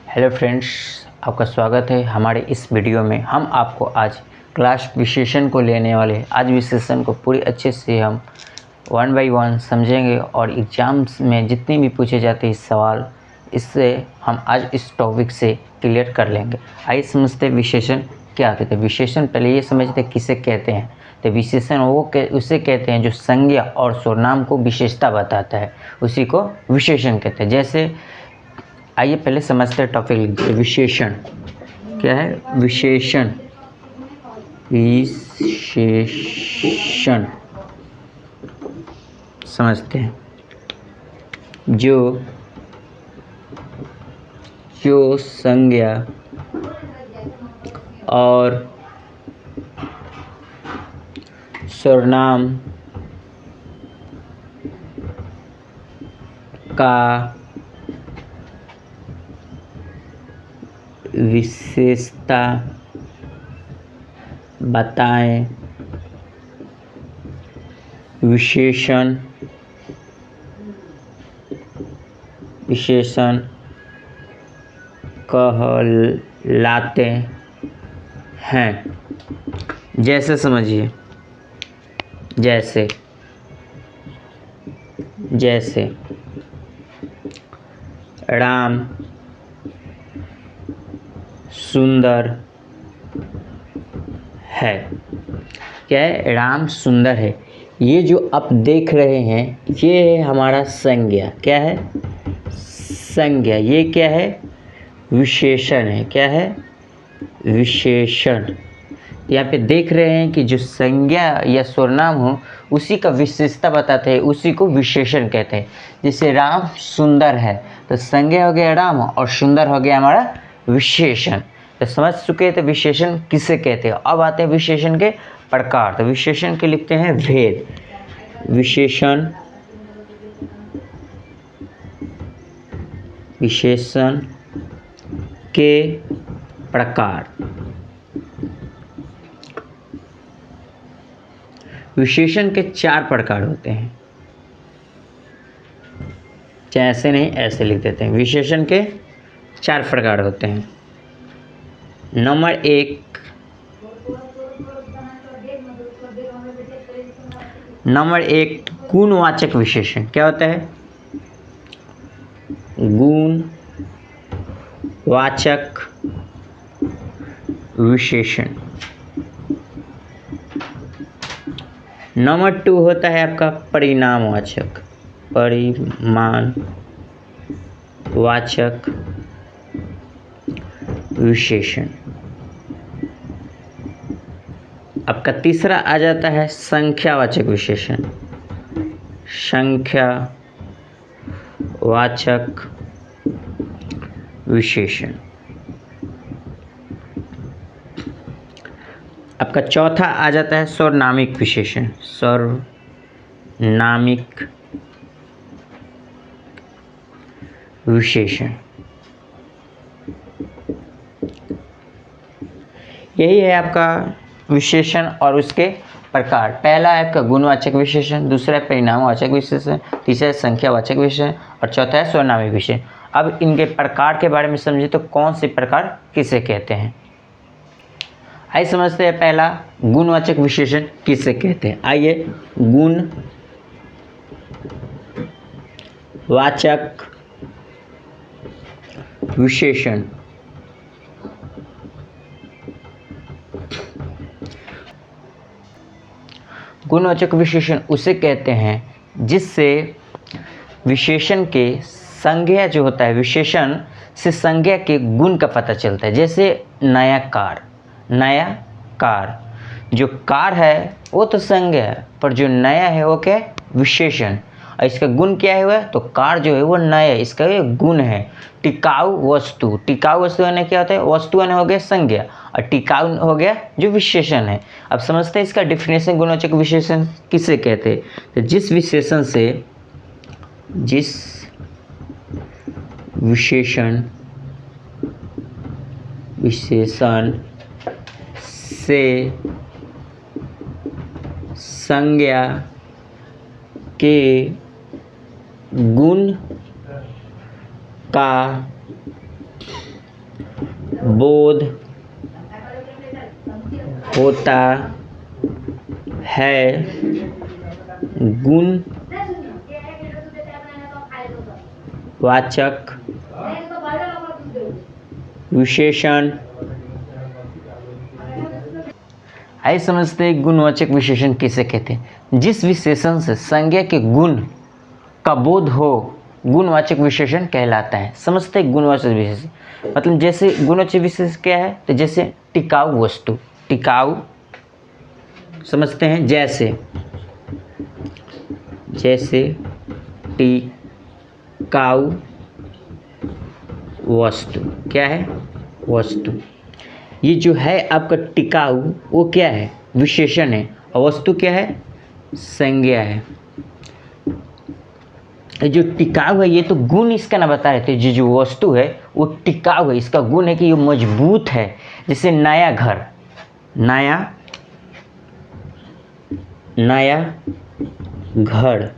Hello friends, आपका स्वागत है हमारे इस वीडियो में। हम आपको आज क्लास विशेषण को लेने वाले हैं। आज विशेषण को पूरी अच्छे से हम 1 बाय 1 समझेंगे और एग्ज़ाम्स में जितने भी पूछे जाते हैं सवाल, इससे हम आज इस टॉपिक से क्लियर कर लेंगे। आइए समझते हैं विशेषण क्या होते हैं। विशेषण पहले ये समझते हैं किसे कहते हैं। तो विशेषण उसे कहते हैं जो संज्ञा और सर्वनाम को विशेषता बताता है, उसी को विशेषण कहते हैं। जैसे आइए पहले समझते हैं टॉपिक लिखते हैं। विशेषण क्या है? विशेषण समझते हैं। जो संज्ञा और सर्वनाम का विशेषता बताएं, विशेषण कहलाते हैं। जैसे समझिए, जैसे राम सुंदर है। क्या है? राम सुंदर है। ये जो आप देख रहे हैं ये है हमारा संज्ञा। क्या है? संज्ञा। ये क्या है? विशेषण है। क्या है? विशेषण। यहाँ पे देख रहे हैं कि जो संज्ञा या सर्वनाम हो उसी का विशेषता बताते हैं, उसी को विशेषण कहते हैं। जैसे राम सुंदर है तो संज्ञा हो गया राम और सुंदर हो गया हमारा विशेषण। तो समझ चुके हैं तो विशेषण किसे कहते हैं। अब आते हैं विशेषण के प्रकार। तो विशेषण के लिखते हैं भेद। विशेषण के प्रकार। विशेषण के 4 प्रकार होते हैं। चाहे ऐसे नहीं ऐसे लिख देते हैं। विशेषण के 4 प्रकार होते हैं। नंबर 1 गुणवाचक विशेषण। क्या होता है? गुणवाचक विशेषण। नंबर 2 होता है आपका परिमाणवाचक विशेषण। आपका तीसरा आ जाता है संख्यावाचक विशेषण। संख्यावाचक विशेषण। आपका चौथा आ जाता है सर्वनामिक विशेषण। सर्वनामिक विशेषण। यही है आपका विशेषण और उसके प्रकार। पहला है आपका गुणवाचक विशेषण, दूसरा है परिमाणवाचक विशेषण, तीसरा है संख्यावाचक विशेषण और चौथा है सर्वनामिक विशेषण। अब इनके प्रकार के बारे में समझिए तो कौन से प्रकार किसे कहते हैं। आइए समझते हैं पहला गुणवाचक विशेषण किसे कहते हैं। आइए गुणवाचक विशेषण गुणवाचक विशेषण उसे कहते हैं जिससे विशेषण के संज्ञा जो होता है, विशेषण से संज्ञा के गुण का पता चलता है। जैसे नया कार जो कार है वो तो संज्ञा है, पर जो नया है वो क्या है? विशेषण। और इसका गुण क्या है? तो कार जो है वो नया है, इसका ये गुण है। टिकाऊ वस्तु यानी क्या होता है? वस्तु यानी हो गया संज्ञा और टिकाऊ हो गया जो विशेषण है। अब समझते हैं इसका डिफिनेशन। गुणवाचक विशेषण किसे कहते हैं? तो जिस विशेषण से संज्ञा के गुण का बोध होता है, गुण वाचक विशेषण। आइए समझते हैं गुणवाचक विशेषण किसे कहते हैं। जिस विशेषण से संज्ञा के गुण का बोध हो गुणवाचक विशेषण कहलाता है। समझते हैं गुणवाचक विशेषण मतलब जैसे गुणवाचक विशेषण क्या है, तो जैसे टिकाऊ वस्तु, टिकाऊ समझते हैं, जैसे टिकाऊ वस्तु क्या है, वस्तु। ये जो है आपका टिकाऊ वो क्या है, विशेषण है, और वस्तु क्या है, संज्ञा है। जो टिकाऊ है ये तो गुण इसका ना बता रहे थे, जो वस्तु है वो टिकाऊ है, इसका गुण है कि ये मजबूत है। जैसे नया घर, नया घर,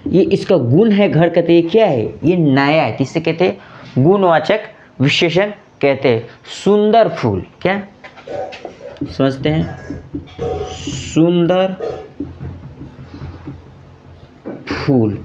ये इसका गुण है घर का, तो ये क्या है, ये नया है, इसे कहते हैं गुणवाचक विशेषण कहते हैं। सुंदर फूल, क्या समझते हैं, सुंदर फूल,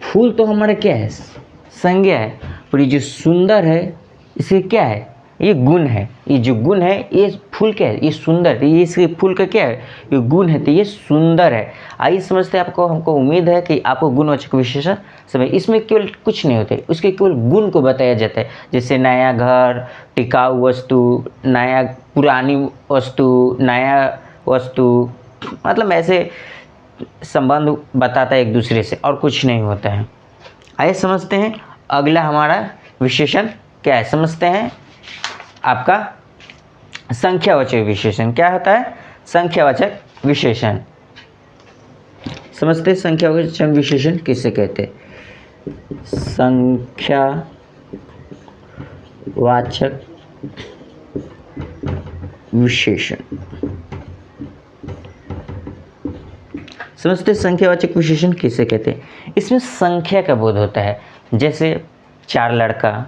फूल तो हमारा क्या है, संज्ञा है, और ये जो सुंदर है इसे क्या है, ये गुण है। ये जो गुण है ये फूल क्या है, ये सुंदर है, ये इसके फूल का क्या है, ये गुण है, तो ये सुंदर है। आइए समझते हैं, आपको हमको उम्मीद है कि आपको गुणवाचक विशेषण समझ। इसमें केवल कुछ नहीं होते, उसके केवल गुण को बताया जाता है। जैसे नया घर, टिकाऊ वस्तु, नया पुरानी वस्तु, नया वस्तु, मतलब ऐसे संबंध बताता है एक दूसरे से, और कुछ नहीं होता है। आइए समझते हैं अगला हमारा विशेषण क्या है। समझते हैं आपका संख्यावाचक विशेषण क्या होता है, संख्यावाचक विशेषण। समझते हैं संख्यावाचक विशेषण किसे कहते हैं। संख्यावाचक विशेषण, समझते हैं संख्यावाचक विशेषण किसे कहते हैं। इसमें संख्या का बोध होता है। जैसे 4 लड़का,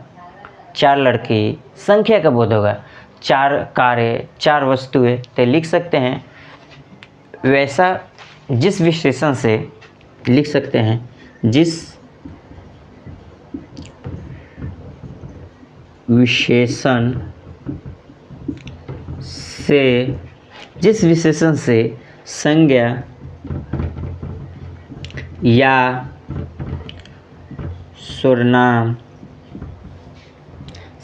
4 लड़की, संख्या का बोध होगा। 4 कारें, 4 वस्तुएं, तो लिख सकते हैं। वैसा जिस विशेषण से लिख सकते हैं, जिस विशेषण से संज्ञा या सर्वनाम,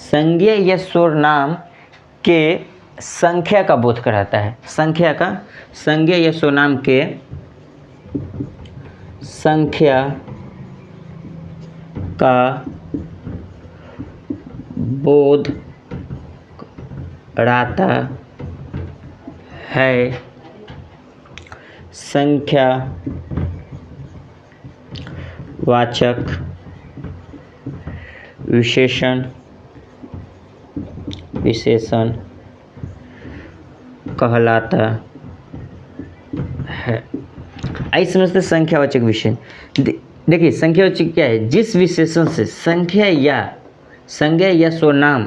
संज्ञा या सर्वनाम के संख्या का बोध कराता है। संख्या या सर्वनाम के संख्या का बोध कराता है। संख्या वाचक विशेषण कहलाता है। आइए समझते संख्यावाचक विशेषण। देखिए संख्यावाचक क्या है, जिस विशेषण से संज्ञा या सर्वनाम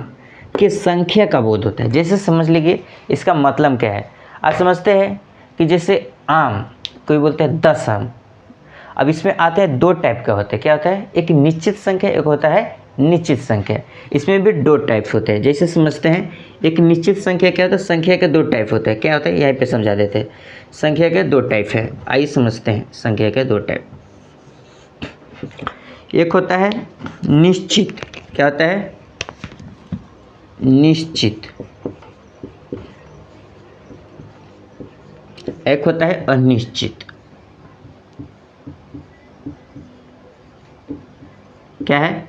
के संख्या का बोध होता है। जैसे समझ लीजिए इसका मतलब क्या है। आप समझते हैं कि जैसे आम, कोई बोलते हैं 10 आम। अब इसमें आते हैं 2 टाइप का होता है। क्या होता है, एक निश्चित संख्या, एक होता है निश्चित संख्या। इसमें भी 2 टाइप होते हैं। जैसे समझते हैं एक निश्चित संख्या क्या होता है, संख्या के 2 टाइप होते हैं। क्या होता है, यहाँ पे समझा देते हैं। संख्या के 2 टाइप है। आइए समझते हैं संख्या के 2 टाइप। एक होता है निश्चित, क्या होता है, निश्चित। एक होता है अनिश्चित। क्या है,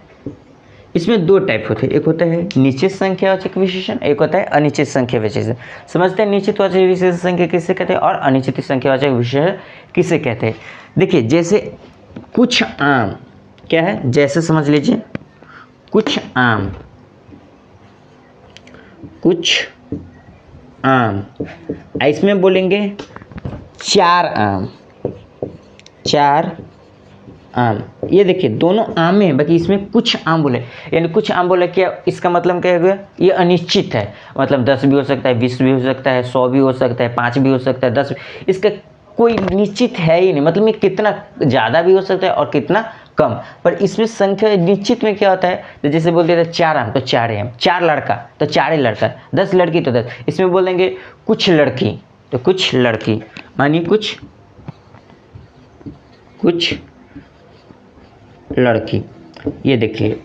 इसमें 2 टाइप होते हैं। एक होता है निश्चित संख्यावाचक विशेषण, एक होता है अनिश्चित संख्या विशेषण। समझते हैं निश्चित वाचक विशेषण संख्या किसे कहते हैं और अनिश्चित संख्यावाचक विशेषण किसे कहते हैं। देखिए जैसे कुछ आम, क्या है, जैसे समझ लीजिए कुछ आम, इसमें बोलेंगे 4 आम, 4 आम, ये देखिए दोनों आम है, बाकी इसमें कुछ आम बोले, यानी कुछ आम बोले क्या, इसका मतलब क्या हुआ, ये अनिश्चित है, मतलब 10 भी हो सकता है, 20 भी हो सकता है, 100 भी हो सकता है, 5 भी हो सकता है, 10 भी, इसका कोई निश्चित है ही नहीं, मतलब ये कितना ज़्यादा भी हो सकता है और कितना कम। पर इसमें संख्या निश्चित में क्या होता है, तो जैसे बोलते थे 4 आम तो 4 आम, 4 लड़का तो 4 लड़का, 10 लड़की तो 10, इसमें बोलेंगे कुछ लड़की तो कुछ लड़की, मानिए कुछ लड़की, ये देखिए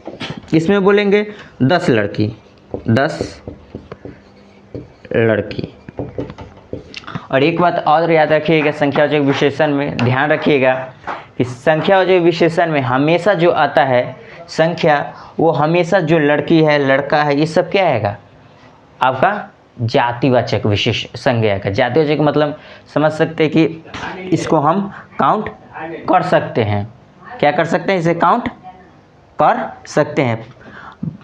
इसमें बोलेंगे 10 लड़की, 10 लड़की। और एक बात और याद रखिएगा, संख्यावाचक विशेषण में ध्यान रखिएगा कि संख्यावाचक विशेषण में हमेशा जो आता है संख्या, वो हमेशा जो लड़की है लड़का है ये सब क्या आएगा, आपका जातिवाचक विशेष संज्ञा का। जातिवाचक मतलब समझ सकते हैं कि इसको हम काउंट कर सकते हैं, क्या कर सकते हैं, इसे काउंट कर सकते हैं।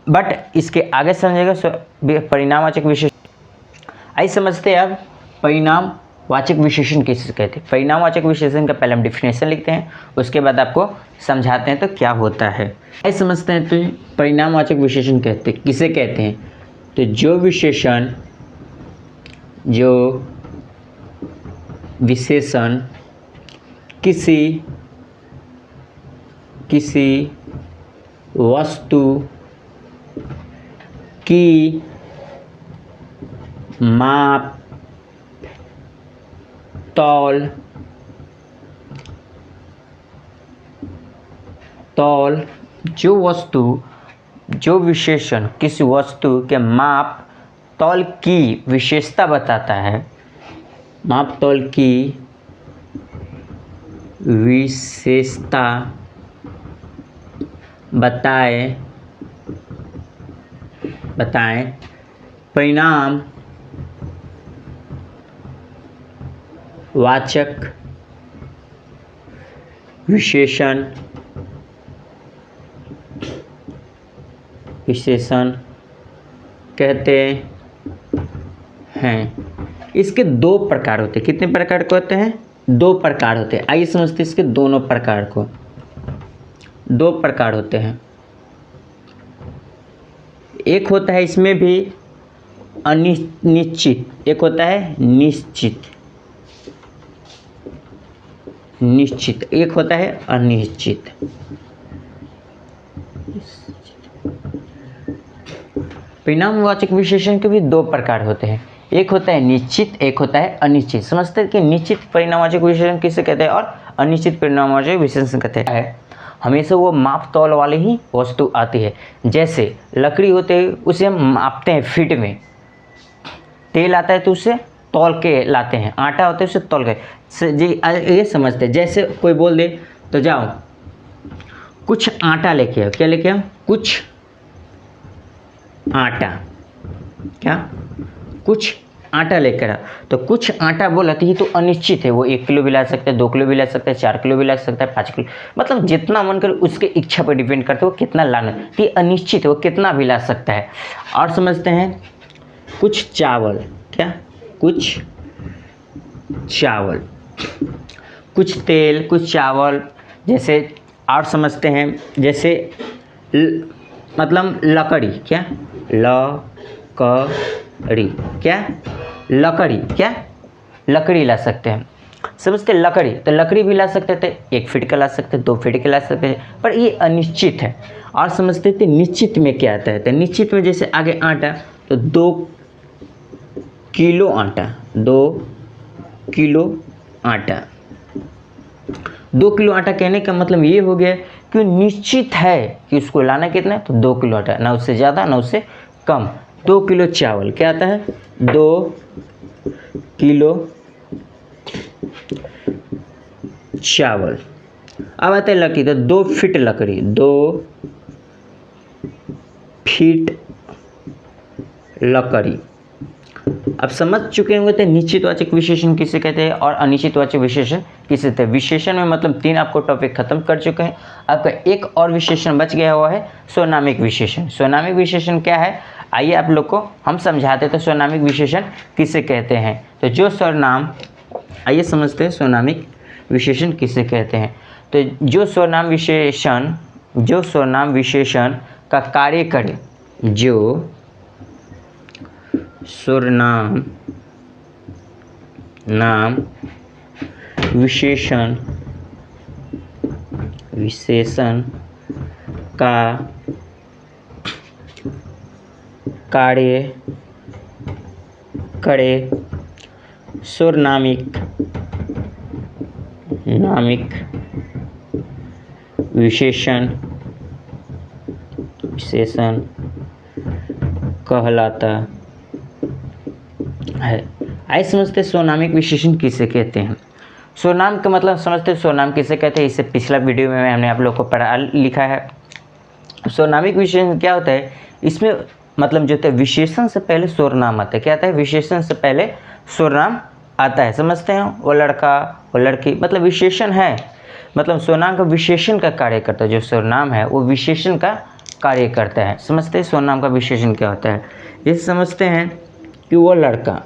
बट इसके आगे समझेगा परिणामवाचक विशेषण। आइए समझते हैं अब परिणामवाचक विशेषण किसे कहते हैं। परिणामवाचक विशेषण का पहले हम डिफिनेशन लिखते हैं, उसके बाद आपको समझाते हैं तो क्या होता है। आइए समझते हैं तो परिणामवाचक विशेषण कहते किसे कहते हैं, तो जो विशेषण किसी वस्तु की माप, तौल जो विशेषण किसी वस्तु के माप तौल की विशेषता बताता है, माप तौल की विशेषता बताएं परिणामवाचक विशेषण कहते हैं। इसके 2 प्रकार होते हैं, कितने प्रकार के होते हैं, 2 प्रकार होते हैं। आइए समझते हैं इसके दोनों प्रकार को। 2 प्रकार होते हैं, एक होता है इसमें भी अनिश्चित, एक होता है निश्चित, एक होता है अनिश्चित। परिणामवाचक विशेषण के भी 2 प्रकार होते हैं, एक होता है निश्चित, एक होता है अनिश्चित। समझते हैं कि निश्चित परिणामवाचक विशेषण किसे कहते हैं और अनिश्चित परिणामवाचक विशेषण कहते हैं। हमेशा वो माप तौल वाली ही वस्तु आती है, जैसे लकड़ी होते हैं उसे हम मापते हैं फीट में, तेल आता है तो उसे तौल के लाते हैं, आटा होता है उसे तौल के, ये समझते हैं। जैसे कोई बोल दे तो जाओ कुछ आटा लेके आओ, क्या लेके आओ, कुछ आटा, क्या कुछ आटा लेकर आओ, तो कुछ आटा बोला तो ये तो अनिश्चित है, वो 1 किलो भी ला सकता है, 2 किलो भी ला सकता है, 4 किलो भी ला सकता है, 5 किलो, मतलब जितना मन करे उसके इच्छा पर डिपेंड करते है वो कितना लाना, तो ये अनिश्चित है, वो कितना भी ला सकता है। और समझते हैं कुछ चावल, क्या कुछ चावल, कुछ तेल, कुछ चावल, जैसे और समझते हैं जैसे मतलब लकड़ी, क्या लकड़ी, क्या लकड़ी, क्या लकड़ी ला सकते हैं। समझते लकड़ी, तो लकड़ी भी ला सकते थे, 1 फीट का ला सकते, 2 फीट का ला सकते, पर ये अनिश्चित है। और समझते थे निश्चित में क्या आता है, तो निश्चित में जैसे आगे आटा, तो 2 किलो आटा, 2 किलो आटा, 2 किलो आटा कहने का मतलब ये हो गया कि निश्चित है कि उसको लाना कितना है, तो 2 किलो आटा, ना उससे ज़्यादा ना उससे कम। 2 किलो चावल क्या आता है, 2 किलो चावल। अब आता है लकड़ी, तो 2 फीट लकड़ी, 2 फीट लकड़ी। अब समझ चुके होंगे तो निश्चितवाचक विशेषण किसे कहते हैं और अनिश्चितवाचक विशेषण किसे कहते हैं। विशेषण में मतलब 3 आपको टॉपिक खत्म कर चुके हैं। आपका एक और विशेषण बच गया हुआ है, स्वनामिक विशेषण। स्वनामिक विशेषण क्या है, आइए आप लोग को हम समझाते तो स्वनामिक विशेषण किसे कहते हैं। तो जो सर्वनाम, आइए समझते हैं स्वनामिक विशेषण किसे कहते हैं। तो जो सर्वनाम विशेषण का कार्य करे, जो सर्वनाम विशेषण का कार्य करे, सर्वनामिक विशेषण कहलाता है। आइए समझते सर्वनामिक विशेषण किसे कहते हैं। सर्वनाम का मतलब समझते सर्वनाम किसे कहते हैं। इससे पिछला वीडियो में हमने आप लोग को पढ़ा लिखा है। सर्वनामिक विशेषण क्या होता है, इसमें मतलब जो होता है विशेषण से पहले सर्वनाम आता है। क्या आता है, विशेषण से पहले सर्वनाम आता है। समझते हैं, वो लड़का वो लड़की मतलब विशेषण है, मतलब सर्वनाम का विशेषण का कार्य करता है। जो सर्वनाम है वो विशेषण का कार्य करता है। समझते हैं सर्वनाम का विशेषण क्या होता है। जैसे समझते हैं कि वो लड़का,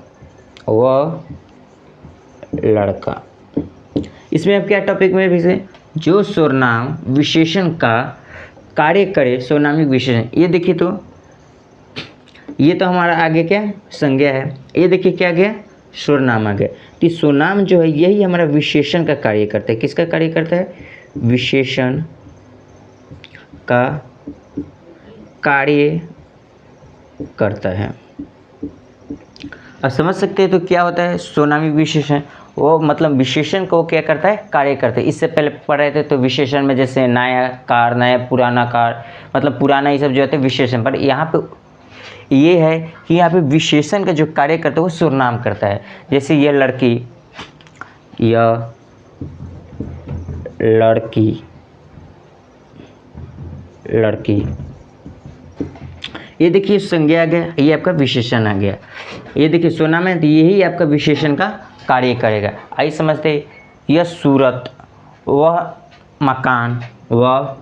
इसमें अब क्या टॉपिक में भी से जो सर्वनाम विशेषण का कार्य करे, सर्वनामिक विशेषण। ये देखिए, तो ये तो हमारा आगे क्या संज्ञा है, ये देखिए क्या गया सर्वनाम आ गया। तो सर्वनाम जो है यही हमारा विशेषण का कार्य करता है। किसका कार्य करता है, विशेषण का कार्य करता है। अब समझ सकते हैं तो क्या होता है सर्वनामिक विशेषण, वो मतलब विशेषण को क्या करता है, कार्य करता है। इससे पहले पढ़ रहे थे तो विशेषण में जैसे नया कार, नया पुराना कार, मतलब पुराना, ये सब जो होते हैं विशेषण। पर यहाँ पे ये है कि यहाँ पे विशेषण का जो कार्य करता है वो सर्वनाम करता है। जैसे ये लड़की, ये देखिए संज्ञा आ गया, ये आपका विशेषण आ गया। ये देखिए सर्वनाम है तो यही आपका विशेषण का कार्य करेगा। आइए समझते, यह सूरत, वह मकान, वह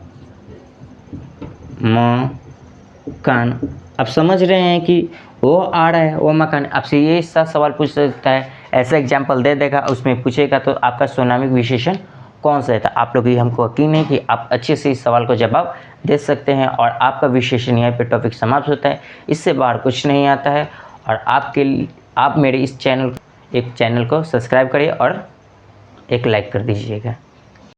मकान। अब समझ रहे हैं कि वो आ रहा है, वो मकान। आपसे ये सा सवाल पूछ सकता है, ऐसा एग्जाम्पल दे देगा, उसमें पूछेगा तो आपका सर्वनामिक विशेषण कौन सा है। तो आप लोग, हमको यकीन है कि आप अच्छे से इस सवाल को जवाब दे सकते हैं और आपका विशेषण यहाँ पे टॉपिक समाप्त होता है। इससे बाहर कुछ नहीं आता है। और आप मेरे इस चैनल को सब्सक्राइब करिए और एक लाइक कर दीजिएगा।